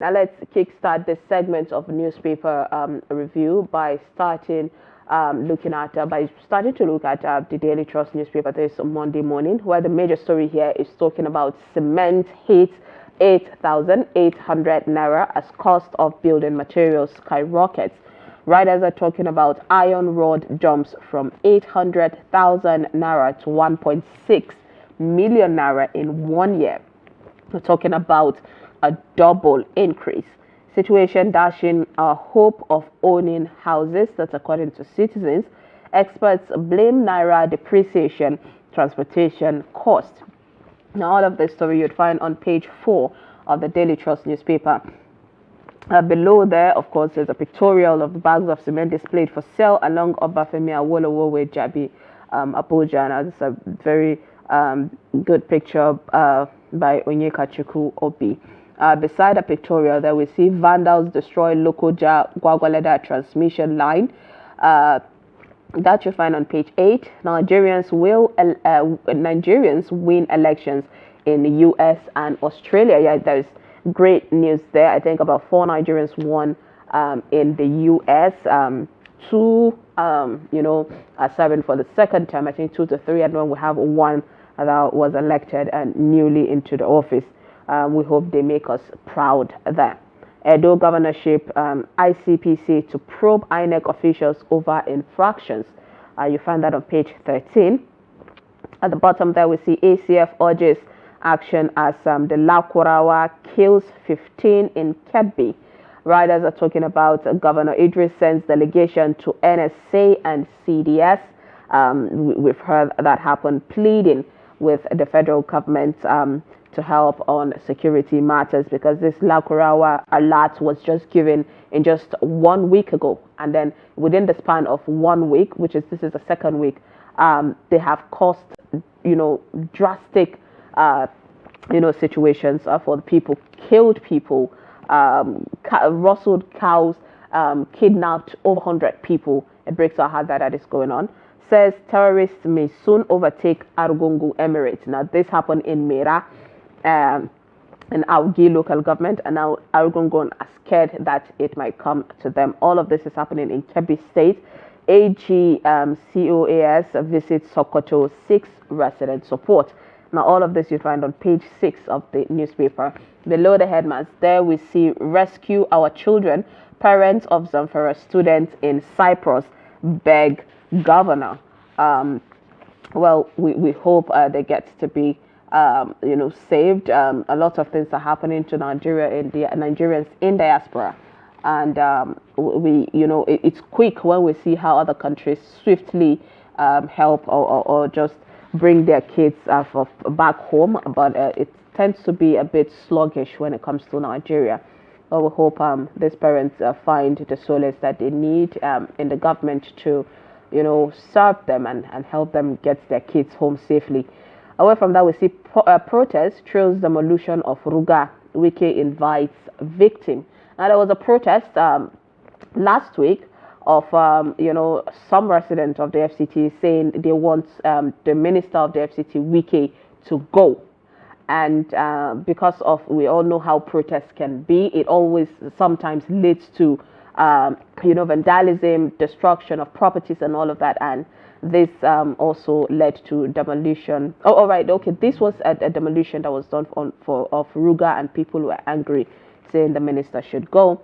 Now let's kickstart this segment of newspaper review by starting to look at the Daily Trust newspaper this Monday morning, where the major story here is talking about cement hits 8,800 naira as cost of building materials skyrockets. Writers are talking about iron rod jumps from 800,000 naira to 1.6 million naira in 1 year. We're talking about a double increase. Situation dashing our hope of owning houses. That's according to citizens. Experts blame naira depreciation, transportation cost. Now, all of this story you'd find on page 4 of the Daily Trust newspaper. Below there, of course, there's a pictorial of the bags of cement displayed for sale along Obafemi Awolowo with Jabi Abuja. Now, this is a very good picture by Onyeka Obi. Beside a pictorial, there we see vandals destroy local Gwagwalada transmission line. That you find on page 8. Nigerians win elections in the U.S. and Australia. Yeah, there's great news there. I think about 4 Nigerians won in the U.S. 2, are serving for the second term. I think 2 to 3, and then we have 1 that was elected and newly into the office. We hope they make us proud there. Edo governorship, ICPC to probe INEC officials over infractions. You find that on page 13. At the bottom there, we see ACF urges action as the Lakurawa kills 15 in Kebbi. Writers are talking about Governor Idris sends delegation to NSA and CDS. We've heard that happen, pleading with the federal government to help on security matters, because this Lakurawa alert was just given in just 1 week ago, and then within the span of 1 week, this is the second week, they have caused drastic situations for the people, killed people, rustled cows, kidnapped over 100 people. It breaks our heart that is going on. Says terrorists may soon overtake Argungu Emirate. Now this happened in Mera, in Augi local government, and now Argungu are scared that it might come to them. All of this is happening in Kebbi State. AG COAS visits Sokoto, 6 resident support. Now all of this you find on page 6 of the newspaper. Below the headlines, there we see rescue our children. Parents of Zamfara students in Cyprus beg governor. We hope they get to be saved. A lot of things are happening to Nigeria and the Nigerians in diaspora, and it's quick when we see how other countries swiftly help or just bring their kids back home, but it tends to be a bit sluggish when it comes to Nigeria. But we hope these parents find the solace that they need in the government to serve them and help them get their kids home safely. Away from that, we see protest trails demolition of Ruga. Wike invites victim. Now there was a protest last week of some resident of the FCT saying they want the minister of the FCT, Wike, to go. And because of, we all know how protests can be, it always sometimes leads to vandalism, destruction of properties and all of that. And this also led to demolition. Oh, all right. Okay. This was a demolition that was done of Ruga, and people were angry, saying the minister should go.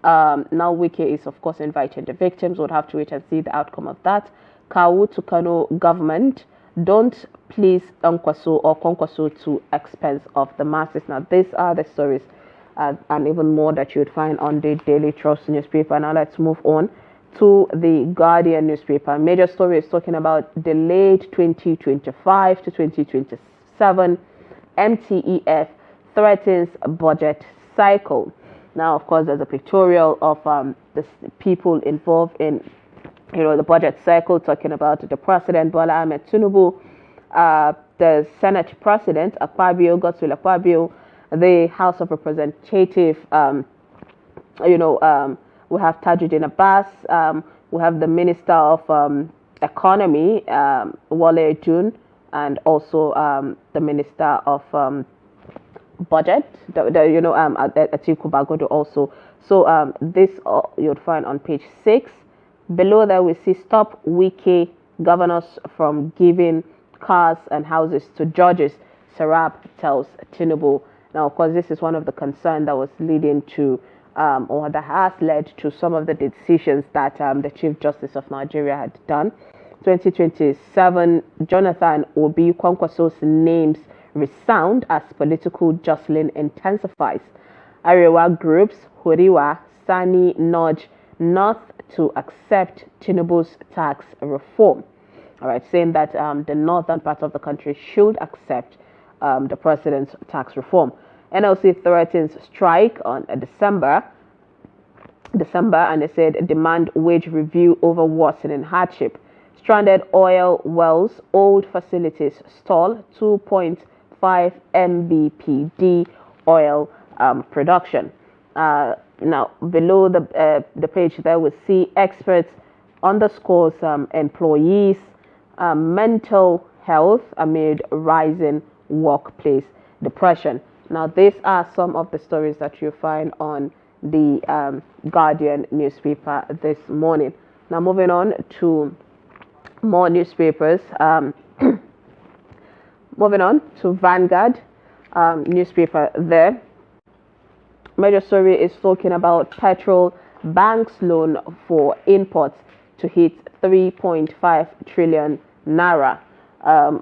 Now Wike is, of course, inviting the victims. We'll have to wait and see the outcome of that. Kawu to Kano government, don't please Nkwaso or Kwankwaso to expense of the masses. Now, these are the stories and even more that you would find on the Daily Trust newspaper. Now, let's move on to the Guardian newspaper. Major story is talking about delayed 2025 to 2027. MTEF threatens budget cycle. Now, of course, there's a pictorial of the people involved in the budget cycle, talking about the president, Bola Ahmed Tinubu, the Senate president, Akpabio, Godswill Akpabio, the House of Representatives, we have Tajuddin Abbas, we have the Minister of Economy, Wale June, and also the Minister of budget. Atiku Bagodo also. So this you'll find on page 6. Below that we see stop Wiki governors from giving cars and houses to judges. Sarab tells Tinubu. Now, of course, this is one of the concerns that was leading to, or that has led to some of the decisions that the Chief Justice of Nigeria had done. 2027, Jonathan Obi Kwankwaso's names resound as political jostling intensifies. Arewa groups, Horiwa, Sani nudge North to accept Tinubu's tax reform. All right, saying that the northern part of the country should accept the president's tax reform. NLC threatens strike on December, and they said demand wage review over worsening hardship. Stranded oil wells, old facilities stall 2.5 mbpd oil production. Now, below the page there, we see experts underscores employees' mental health amid rising workplace depression. Now, these are some of the stories that you find on the Guardian newspaper this morning. Now, moving on to more newspapers. Moving on to Vanguard newspaper there. Major story is talking about petrol banks loan for imports to hit 3.5 trillion naira.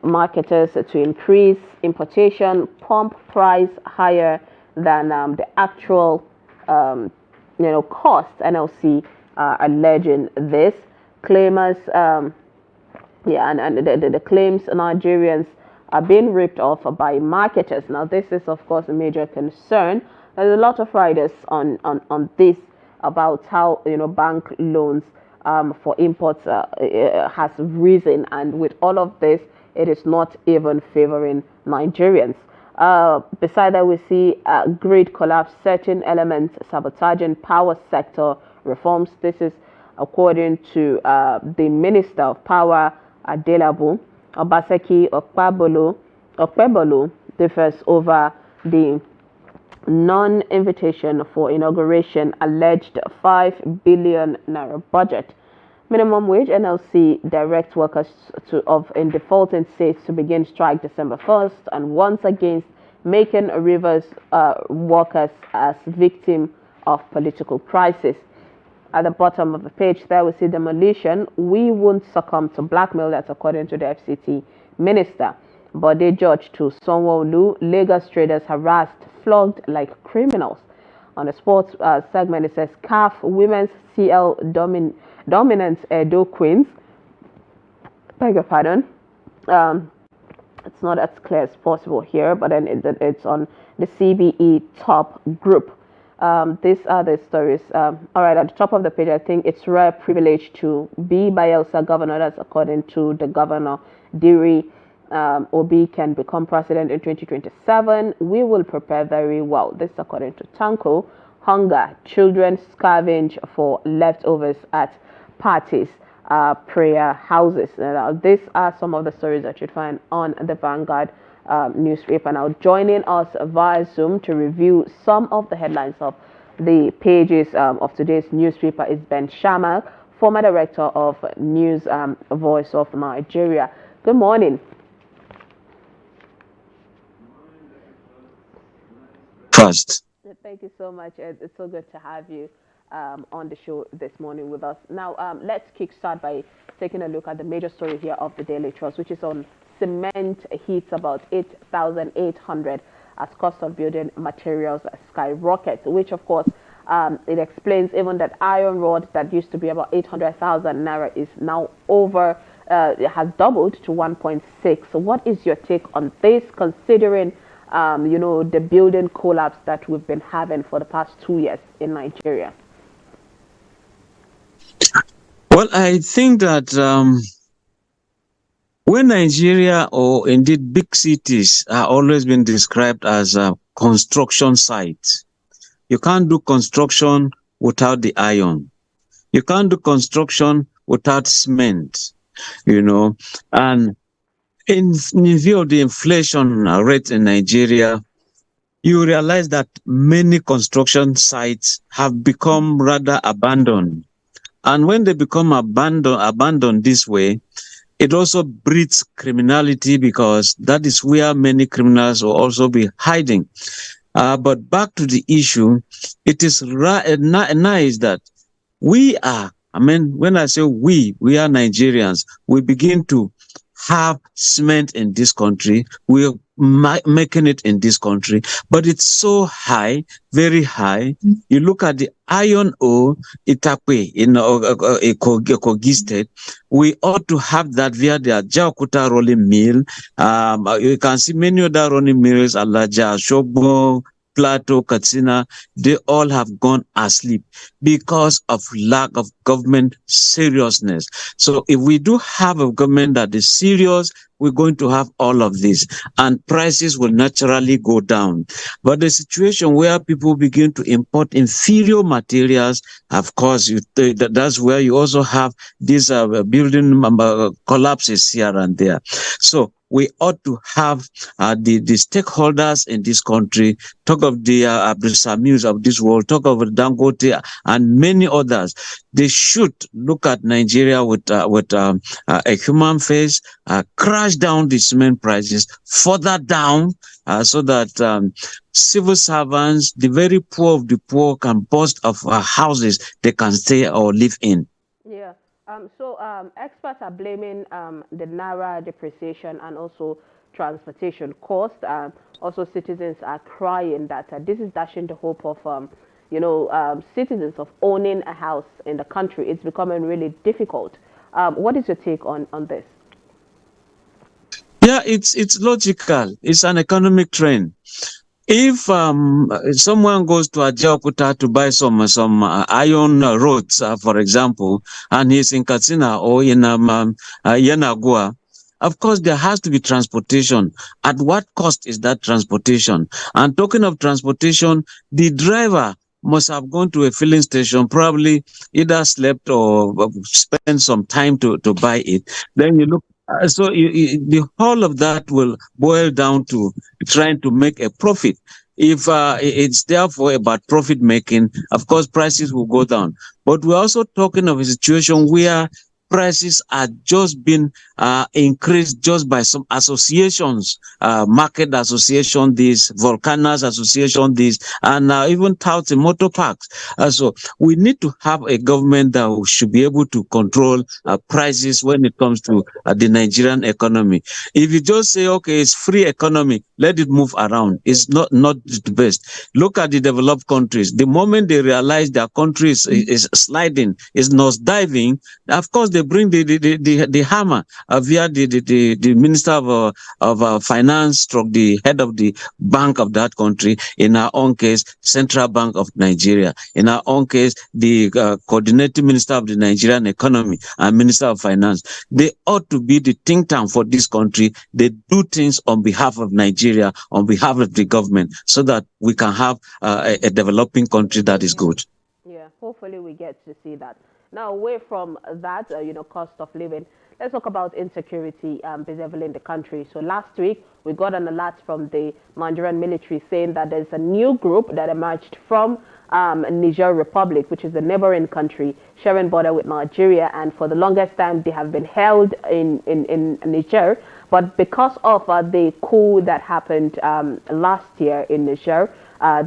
Marketers to increase importation, pump price higher than the actual cost. NLC alleging this. Claimers, the claims Nigerians are being ripped off by marketers. Now, this is, of course, a major concern. There's a lot of riders on this about how bank loans for imports has risen, and with all of this, it is not even favoring Nigerians. Beside that, we see grid collapse, certain elements sabotaging power sector reforms. This is according to the Minister of Power, Adelabu. Obaseki Okpebolo differs over the non-invitation for inauguration alleged 5 billion naira budget. Minimum wage. NLC directs workers in defaulting states to begin strike December 1st and once again making Rivers workers as victim of political crisis. At the bottom of the page there we see demolition. We won't succumb to blackmail. That's according to the FCT minister. But they judge to Sanwo-Olu, Lagos traders harassed, flogged like criminals. On the sports segment, it says CAF Women's CL Dominant Edo Queens. Beg your pardon. It's not as clear as possible here, but then it's on the CBE top group. These are the stories. All right, at the top of the page, I think it's rare privilege to be Bayelsa governor. That's according to the governor, Diri. Obi can become president in 2027. We will prepare very well. This according to Tanko. Hunger. Children scavenge for leftovers at parties, prayer houses. These are some of the stories that you'd find on the Vanguard newspaper. Now, joining us via Zoom to review some of the headlines of the pages of today's newspaper is Ben Shama, former director of News Voice of Nigeria. Good morning. First. Thank you so much. It's so good to have you on the show this morning with us. Now, let's kickstart by taking a look at the major story here of the Daily Trust, which is on cement hits about 8,800 as cost of building materials skyrocket, which of course it explains even that iron rod that used to be about 800,000 naira is now over, it has doubled to 1.6. So what is your take on this, considering the building collapse that we've been having for the past 2 years in Nigeria? Well, I think that when Nigeria, or indeed big cities, are always been described as construction sites, you can't do construction without the iron. You can't do construction without cement, and in view of the inflation rate in Nigeria, you realize that many construction sites have become rather abandoned. And when they become abandoned this way, it also breeds criminality because that is where many criminals will also be hiding. But back to the issue, it is nice that we are, I mean, when I say we are Nigerians, we begin to have cement in this country. We are making it in this country, but it's so high, very high. You look at the iron ore, Itakwe in Kogi State, we ought to have that via the Ajaokuta rolling mill. You can see many other rolling mills, Alaja, Shobo, Plateau, Katsina, they all have gone asleep because of lack of government seriousness. So if we do have a government that is serious, we're going to have all of this and prices will naturally go down. But the situation where people begin to import inferior materials, of course, that's where you also have these building collapses here and there. So we ought to have the stakeholders in this country, talk of the Abdulsamis of this world, talk of Dangote and many others. They should look at Nigeria with a human face, crash down the cement prices further down, so that civil servants, the very poor of the poor, can boast of houses they can stay or live in. Yeah. Experts are blaming the naira depreciation and also transportation cost. Also, citizens are crying that this is dashing the hope of, citizens of owning a house in the country. It's becoming really difficult. What is your take on this? Yeah, it's logical. It's an economic trend. If someone goes to Ajaokuta to buy some iron rods, for example, and he's in Katsina or in Yanagua, of course there has to be transportation. At what cost is that transportation? And talking of transportation, the driver must have gone to a filling station, probably either slept or spent some time to buy it. Then you look. The whole of that will boil down to trying to make a profit. If it's therefore about profit making, of course, prices will go down. But we're also talking of a situation where prices are just being increased just by some associations, market association, this, volcanoes association, this, and even touts in motor parks. So we need to have a government that should be able to control prices when it comes to the Nigerian economy. If you just say, okay, it's free economy, let it move around, it's not the best. Look at the developed countries. The moment they realize their country is sliding, is nosediving, of course they bring the hammer via the minister of finance, stroke the head of the bank of that country. In our own case, Central Bank of Nigeria. In our own case, the coordinating minister of the Nigerian economy and minister of finance. They ought to be the think tank for this country. They do things on behalf of Nigeria, on behalf of the government, so that we can have a developing country that is good. Yeah, hopefully we get to see that. Now, away from that, cost of living, let's talk about insecurity basically in the country. So last week, we got an alert from the Nigerian military saying that there's a new group that emerged from Niger Republic, which is the neighboring country, sharing border with Nigeria. And for the longest time, they have been held in Niger. But because of the coup that happened last year in Niger,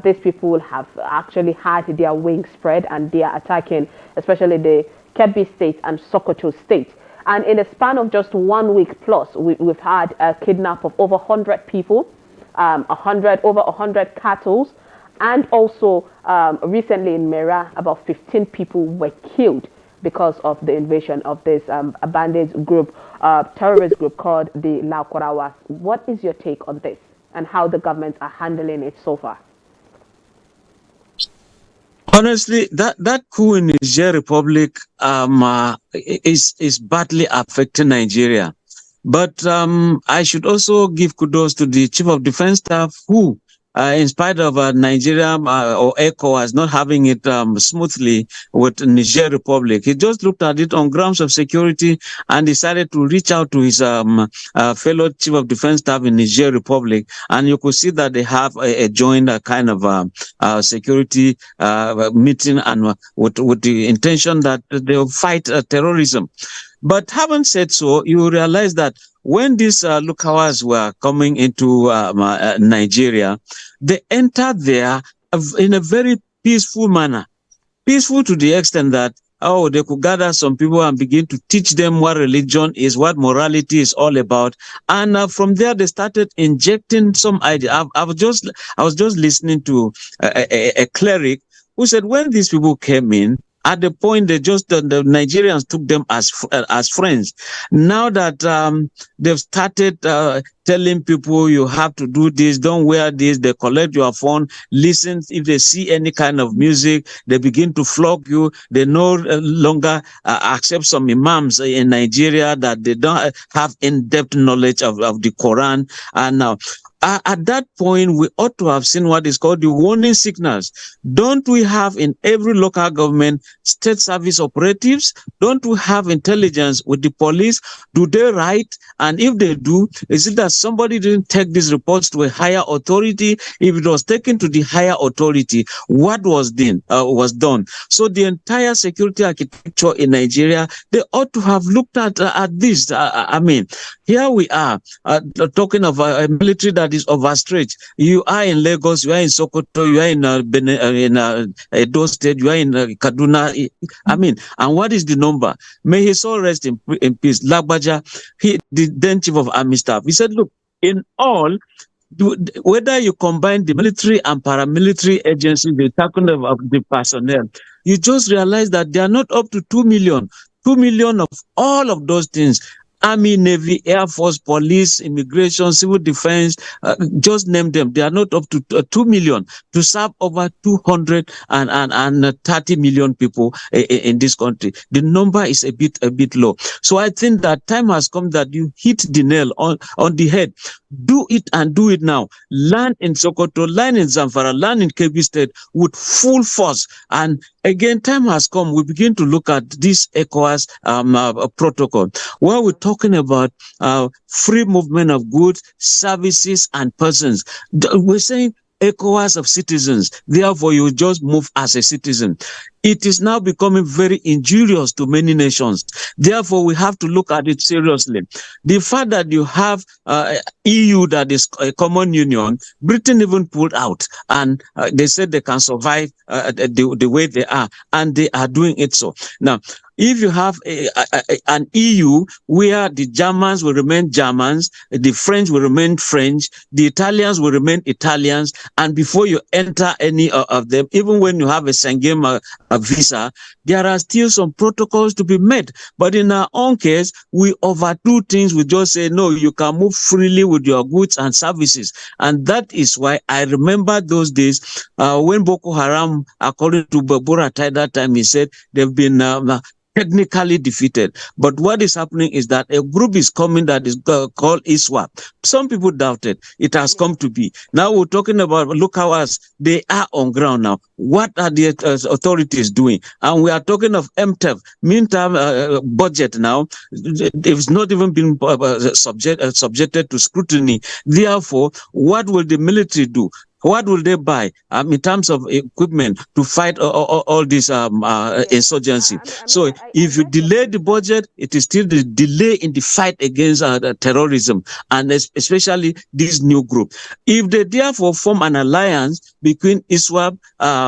these people have actually had their wings spread and they are attacking, especially the Kebbi state and Sokoto state. And in a span of just 1 week plus, we've had a kidnap of over 100 people, over 100 cattle, and also recently in Mera, about 15 people were killed because of the invasion of this bandit group, terrorist group called the Lakorawas. What is your take on this and how the governments are handling it so far? Honestly, that coup in Niger Republic is badly affecting Nigeria. But I should also give kudos to the Chief of Defense Staff who in spite of Nigeria or ECOWAS not having it smoothly with Niger Republic. He just looked at it on grounds of security and decided to reach out to his fellow chief of defense staff in Niger Republic. And you could see that they have a joint kind of security meeting, and with the intention that they'll fight terrorism. But having said so, you realize that when these Lukawas were coming into Nigeria, they entered there in a very peaceful manner. Peaceful to the extent that, they could gather some people and begin to teach them what religion is, what morality is all about. And from there, they started injecting some idea. I was just listening to a cleric who said when these people came in, at the point the Nigerians took them as friends. Now that they've started telling people you have to do this, don't wear this, they collect your phone, listen, if they see any kind of music, they begin to flog you. They no longer accept some imams in Nigeria that they don't have in-depth knowledge of the Quran. And now, at that point, we ought to have seen what is called the warning signals. Don't we have in every local government state service operatives? Don't we have intelligence with the police? Do they write? And if they do, is it that somebody didn't take these reports to a higher authority? If it was taken to the higher authority, what was done? So the entire security architecture in Nigeria, they ought to have looked at this. I mean, here we are talking of a military that is overstretched. You are in Lagos, you are in Sokoto, you are in Edo State, you are in Kaduna. I mean, and what is the number? May his soul rest in peace. Lagbaja, the then chief of army staff, he said, look, in all, whether you combine the military and paramilitary agencies, the talking of the personnel, you just realize that they are not up to 2 million. 2 million of all of those things. Army, Navy, Air Force, Police, Immigration, Civil Defense, just name them. They are not up to 2 million to serve over 230 million people in this country. The number is a bit low. So I think that time has come that you hit the nail on the head. Do it and do it now. Land in Sokoto, land in Zamfara, land in Kebbi State with full force. And again, time has come. We begin to look at this ECOWAS protocol, where we're talking about free movement of goods, services, and persons. We're saying ECOWAS of citizens. Therefore, you just move as a citizen. It is now becoming very injurious to many nations. Therefore, we have to look at it seriously. The fact that you have EU, that is a common union, Britain even pulled out, and they said they can survive the way they are, and they are doing it so. Now, if you have an EU where the Germans will remain Germans, the French will remain French, the Italians will remain Italians, and before you enter any of them, even when you have a Schengen visa, there are still some protocols to be met. But in our own case, we overdo things. We just say, no, you can move freely with your goods and services. And that is why I remember those days when Boko Haram, according to Buratai that time, he said they've been technically defeated. But what is happening is that a group is coming that is called ISWAP. Some people doubted. It has come to be. Now we're talking about, look how they are on ground now. What are the authorities doing? And we are talking of MTEF, meantime budget now. It's not even been subjected to scrutiny. Therefore, what will the military do? What will they buy in terms of equipment to fight all this insurgency? So if you delay the budget, it is still the delay in the fight against terrorism, and especially this new group. If they therefore form an alliance between ISWAP,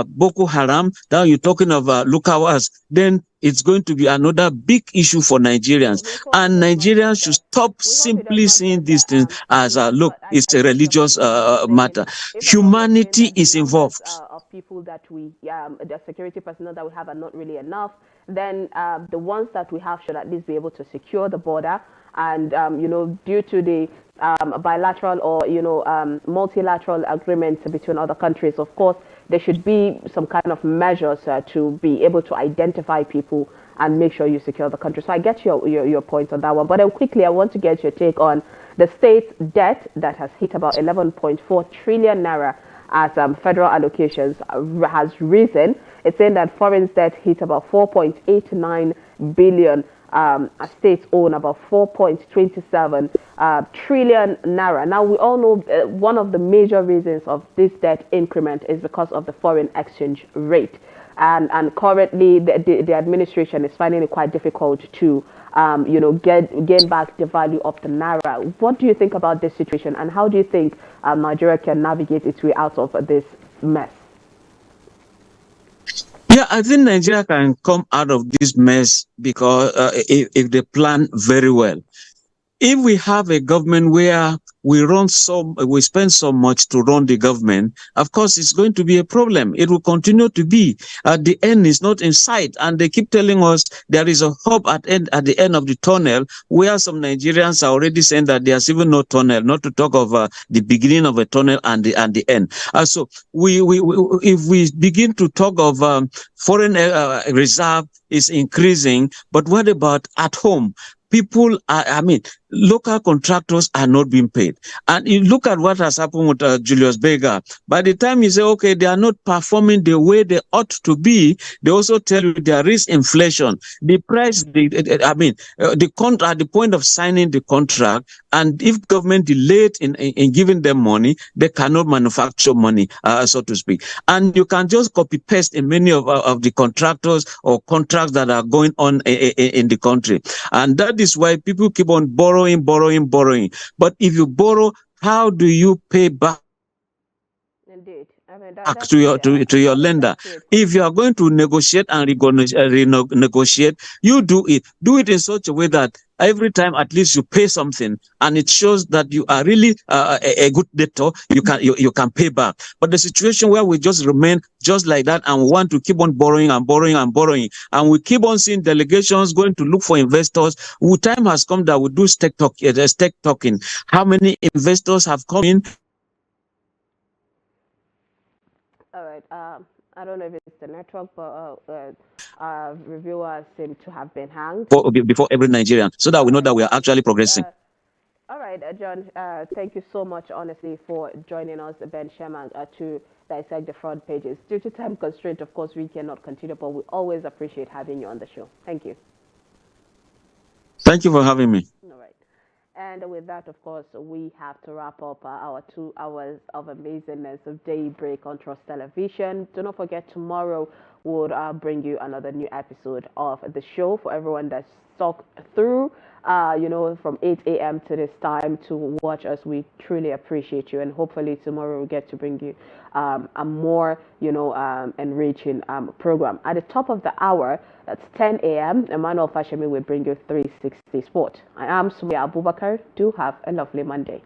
Boko Haram, now you're talking of Lukawas, then it's going to be another big issue for Nigerians. And Nigerians should stop simply seeing these things as, look, it's a religious matter. Humanity is involved. Of people that the security personnel that we have are not really enough, then the ones that we have should at least be able to secure the border. And, due to the bilateral or, multilateral agreements between other countries, of course, there should be some kind of measures to be able to identify people and make sure you secure the country. So I get your point on that one. But then quickly, I want to get your take on the state's debt that has hit about 11.4 trillion naira as federal allocations has risen. It's saying that foreign debt hit about 4.89 billion. States own about 4.27 trillion naira. Now, we all know one of the major reasons of this debt increment is because of the foreign exchange rate. And currently, the administration is finding it quite difficult to, gain back the value of the naira. What do you think about this situation, and how do you think Nigeria can navigate its way out of this mess? Yeah, I think Nigeria can come out of this mess because if they plan very well. If we have a government where we spend so much to run the government, of course, it's going to be a problem. It will continue to be. The end is not in sight, and they keep telling us there is a hope at the end of the tunnel, where some Nigerians are already saying that there's even no tunnel, not to talk of the beginning of a tunnel and the end. So if we begin to talk of foreign reserve is increasing, but what about at home? People are, I mean, local contractors are not being paid. And you look at what has happened with Julius Berger. By the time you say, okay, they are not performing the way they ought to be, they also tell you there is inflation. The price, the contract, at the point of signing the contract, and if government delayed in giving them money, they cannot manufacture money, so to speak. And you can just copy paste in many of the contractors or contracts that are going on in the country. And that is why people keep on borrowing. But if you borrow, how do you pay back Indeed. I mean, to your that is lender? actually a If you question. are going to negotiate and renegotiate, you do it in such a way that every time at least you pay something, and it shows that you are really a good debtor. You can pay back. But the situation where we just remain just like that and want to keep on borrowing, and we keep on seeing delegations going to look for investors. Time has come that we do stake talking. How many investors have come in? All right. I don't know if it's the network, but reviewers seem to have been hanged. Before every Nigerian, so that All we know right. that we are actually progressing. All right, John. Thank you so much, honestly, for joining us, Ben Sherman, to dissect the front pages. Due to time constraint, of course, we cannot continue, but we always appreciate having you on the show. Thank you. Thank you for having me. All right. And with that, of course, we have to wrap up our 2 hours of amazingness of Daybreak on Trust Television. Do not forget, tomorrow we'll bring you another new episode of the show for everyone that's stuck through, from 8 a.m. to this time to watch us. We truly appreciate you. And hopefully tomorrow we'll get to bring you a more, enriching program. At the top of the hour, that's 10 a.m. Emmanuel Fashemi will bring you 360 Sport. I am Sumia Abubakar. Do have a lovely Monday.